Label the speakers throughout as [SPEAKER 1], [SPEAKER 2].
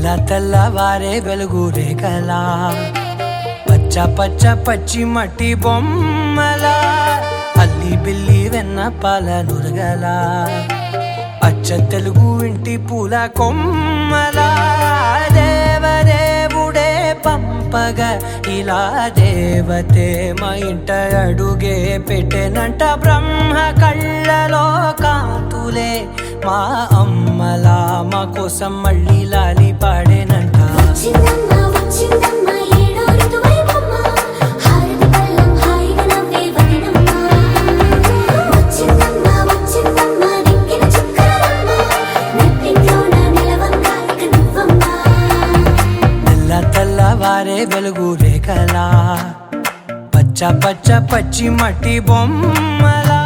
[SPEAKER 1] తెల్లవారే వెలుగు రేఖలా పచ్చ పచ్చ పచ్చి మట్టి బొమ్మలా అల్లి బిల్లి వెన్న పాల నురగలా అచ్చ తెలుగు ఇంటి పూల కొమ్మలా దేవదేవుడే పంపగా ఇలా దేవతే మా ఇంట అడుగే పెట్టెనంట బ్రహ్మ కళ్ళలో కాంతులే మా అమ్మలా మా కోసం మళ్ళీ లాలి పాడేనంట తెల్లవారే వెలుగు రేఖలా పచ్చ పచ్చ పచ్చి మట్టి బొమ్మలా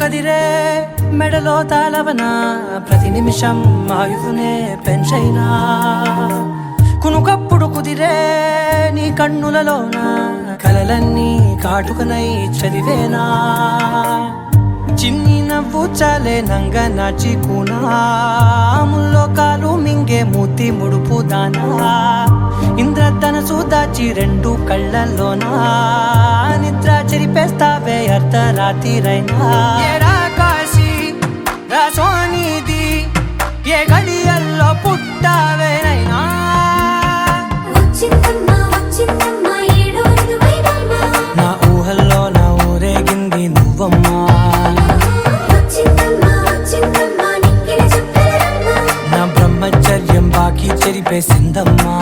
[SPEAKER 1] కదిరే మెడలో తాళవన ప్రతి నిమిషం ఆయుధునే పెంచైనా కునుకప్పుడు కుదిరే నీ కన్నులలోన కలలన్నీ కాటుకనై చదివేనా చిన్ని నవ్వు చాలే నంగ నాచి కూనాముల్లో కాలు మింగే మూతి ముడుపు దానా ఇంద్రధనసు దాచి రెండు కళ్ళల్లోనా నిద్ర చెరిపేస్తావే అర్ధరాత్రిరైనా కాశీ రాసోనిది ఏ గడియల్లో పుట్టావేనైనా నా ఊహల్లో నా ఊరేగింది నువ్వమ్మా నా బ్రహ్మచర్యం బాకీ చెరిపేసిందమ్మా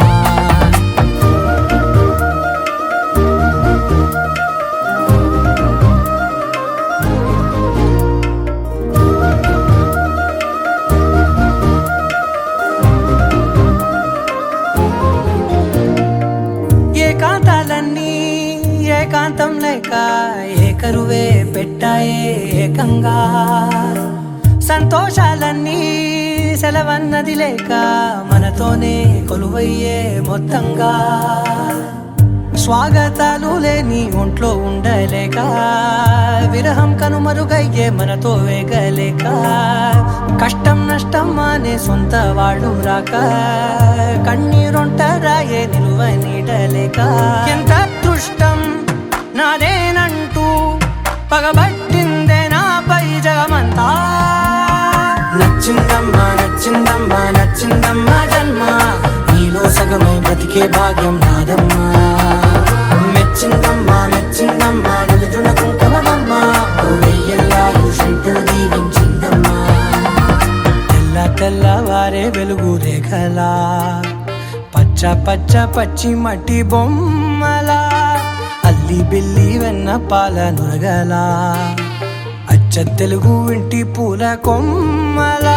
[SPEAKER 1] ఏకాంతాలన్నీ ఏకాంతం లేక ఏకరువే పెట్టాయే ఏకంగా సంతోషాలన్నీ సెలవన్నది లేక మనతోనే కొలువయ్యే మొత్తంగా స్వాగతాలు లేని ఒంట్లో ఉండలేక విరహం కనుమరుగయ్యే మనతో వేగలేక కష్టం నష్టం అనే సొంత వాడు రాక కన్నీరొంటరాయే నిలువ నీడలేక ఎంత అదృష్టం నాదేనంటూ పగబట్టిందే నాపై జగమంతా నచ్చిందమ్మా నచ్చిందమ్మా నచ్చిందమ్మా జన్మ నీలో సగమై బ్రతికే భాగ్యం నాదమ్మా మెచ్చిందమ్మా మెచ్చిందమ్మా నిలుచున్న కుంకుమమ్మా వెయ్యల్లాలు శంకరు దీవించిందమ్మా తెల్లవారే వెలుగు రేఖలా పచ్చ పచ్చ పచ్చి మట్టి బొమ్మలా అల్లి బిల్లి వెన్న పాల నురగలా అచ్చ తెలుగు ఇంటి పూల కొమ్మలా